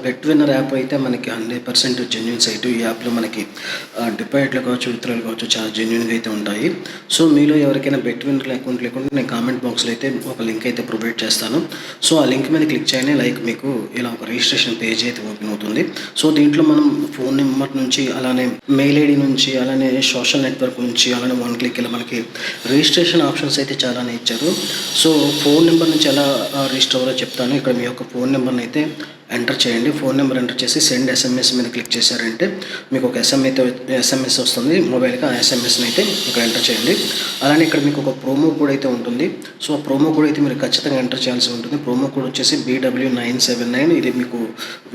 Bet winner app అయితే మనకి 100% genuine site. ఈ యాప్‌లో మనకి డిపాజిట్లు కావచ్చు, విత్‌డ్రాలు కావచ్చు చాలా జెన్యూన్‌గా అయితే ఉంటాయి. సో, మీలో ఎవరికైనా బెట్ విన్నర్ అకౌంట్ లేకుంటే నేను కామెంట్ బాక్స్‌లో అయితే ఒక లింక్ అయితే ప్రొవైడ్ చేస్తాను. సో, ఆ లింక్ మీద క్లిక్ చేయండి. మీకు ఇలా ఒక రిజిస్ట్రేషన్ పేజ్ అయితే ఓపెన్ అవుతుంది. సో, దీంట్లో మనం ఫోన్ నెంబర్ నుంచి, అలానే మెయిల్ ఐడీ నుంచి, అలానే సోషల్ నెట్వర్క్ నుంచి, అలానే వన్ క్లిక్ ఇలా మనకి రిజిస్ట్రేషన్ ఆప్షన్స్ అయితే చాలానే ఇచ్చారు. సో, ఫోన్ నెంబర్ నుంచి ఎలా రిజిస్టర్ అవ్వాలో చెప్తాను. ఇక్కడ మీ యొక్క ఫోన్ నెంబర్‌ని అయితే ఎంటర్ చేయండి. ఫోన్ నెంబర్ ఎంటర్ చేసి సెండ్ ఎస్ఎంఎస్ మీద క్లిక్ చేశారంటే మీకు ఒక ఎస్ఎంఎస్ వస్తుంది మొబైల్‌కి. ఆ ఎస్ఎంఎస్‌ని అయితే ఇక్కడ ఎంటర్ చేయండి. అలానే ఇక్కడ మీకు ఒక ప్రోమో కోడ్ అయితే ఉంటుంది. సో, ఆ ప్రోమో కోడ్ అయితే మీరు ఖచ్చితంగా ఎంటర్ చేయాల్సి ఉంటుంది. ప్రోమో కోడ్ వచ్చేసి BW979. ఇది మీకు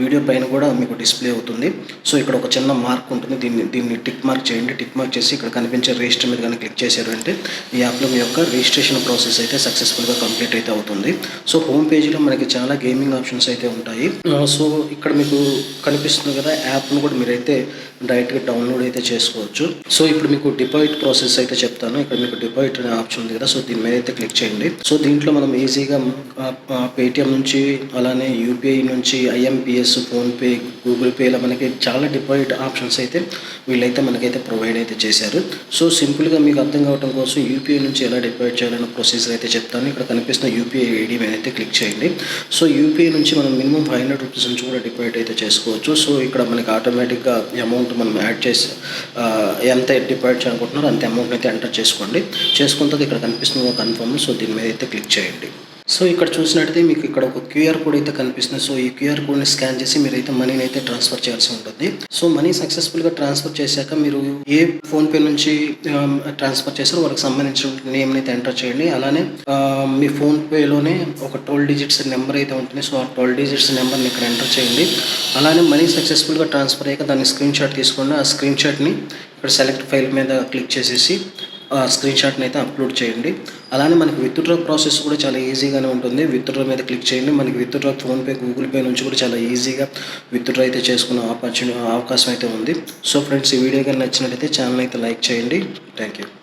వీడియో పైన కూడా మీకు డిస్‌ప్లే అవుతుంది. సో, ఇక్కడ ఒక చిన్న మార్క్ ఉంటుంది. దీన్ని టిక్ మార్క్ చేయండి. టిక్ మార్క్ చేసి ఇక్కడ కనిపించే రిజిస్టర్ మీద గాని క్లిక్ చేశారు అంటే ఈ యాప్‌లో మీ యొక్క రిజిస్ట్రేషన్ ప్రాసెస్ అయితే సక్సెస్‌ఫుల్‌గా కంప్లీట్ అయితే అవుతుంది. సో, హోమ్ పేజ్‌లో మనకి చాలా గేమింగ్ ఆప్షన్స్ అయితే ఉంటాయి. సో, ఇక్కడ మీకు కనిపిస్తుంది కదా! యాప్‌ను కూడా మీరైతే డైరెక్ట్‌గా డౌన్‌లోడ్ అయితే చేసుకోవచ్చు. సో, ఇప్పుడు మీకు డిపాజిట్ ప్రాసెస్ అయితే చెప్తాను. ఇక్కడ మీకు డిపాజిట్ అనే ఆప్షన్ ఉంది కదా! సో, దీని మీద అయితే క్లిక్ చేయండి. సో, దీంట్లో మనం ఈజీగా పేటీఎం నుంచి, అలానే యూపీఐ నుంచి, ఐఎంపీఎస్, ఫోన్‌పే, గూగుల్ పే ఇలా మనకి చాలా డిపాజిట్ ఆప్షన్స్ అయితే వీళ్ళైతే మనకైతే ప్రొవైడ్ అయితే చేశారు. సో, సింపుల్‌గా మీకు అర్థం కావడం కోసం యూపీఐ నుంచి ఎలా డిపాజిట్ చేయాలన్న ప్రొసీజర్ అయితే చెప్తాను. ఇక్కడ కనిపిస్తున్న యూపీఐ ఐడీ మీద అయితే క్లిక్ చేయండి. సో, యూపీఐ నుంచి మనం మినిమం 500 రూపీస్ నుంచి కూడా డిపాజిట్ అయితే చేసుకోవచ్చు. సో, ఇక్కడ మనకి ఆటోమేటిక్‌గా అమౌంట్ మనం యాడ్ చేసి ఎంత డిపాజిట్ చేయాలనుకుంటున్నారో అంత అమౌంట్‌ని అయితే ఎంటర్ చేసుకోండి. చేసుకున్న తర్వాత ఇక్కడ కనిపిస్తుంది కన్ఫర్మ్. సో, దీని మీద అయితే క్లిక్ చేయండి. సో, ఇక్కడ చూసినట్టయితే మీకు ఇక్కడ ఒక క్యూఆర్ కోడ్ అయితే కనిపిస్తుంది. సో, ఈ క్యూఆర్ కోడ్‌ని స్కాన్ చేసి మీరైతే మనీని అయితే ట్రాన్స్‌ఫర్ చేయాల్సి ఉంటుంది. సో, మనీ సక్సెస్‌ఫుల్‌గా ట్రాన్స్‌ఫర్ చేశాక మీరు ఏ ఫోన్‌పే నుంచి ట్రాన్స్‌ఫర్ చేశారో వాళ్ళకి సంబంధించిన నేమ్‌ని అయితే ఎంటర్ చేయండి. అలానే మీ ఫోన్‌పేలోనే ఒక 12 డిజిట్స్ నెంబర్ అయితే ఉంటుంది. సో, ఆ 12 డిజిట్స్ నెంబర్‌ని ఇక్కడ ఎంటర్ చేయండి. అలానే మనీ సక్సెస్‌ఫుల్‌గా ట్రాన్స్‌ఫర్ అయ్యాక దాన్ని స్క్రీన్‌షాట్ తీసుకోండి. ఆ స్క్రీన్‌షాట్‌ని ఇక్కడ సెలెక్ట్ ఫైల్ మీద క్లిక్ చేసేసి ఆ స్క్రీన్‌షాట్‌ని అయితే అప్‌లోడ్ చేయండి. అలానే మనకి విత్‌డ్రా ప్రాసెస్ కూడా చాలా ఈజీగానే ఉంటుంది. విత్‌డ్రా మీద క్లిక్ చేయండి. మనకి విత్‌డ్రా ఫోన్‌పే, గూగుల్ పే నుంచి కూడా చాలా ఈజీగా విత్‌డ్రా అయితే చేసుకునే అవకాశం అయితే ఉంది. సో, ఫ్రెండ్స్, ఈ వీడియో గాని నచ్చినట్లయితే ఛానెల్ అయితే లైక్ చేయండి. Thank you.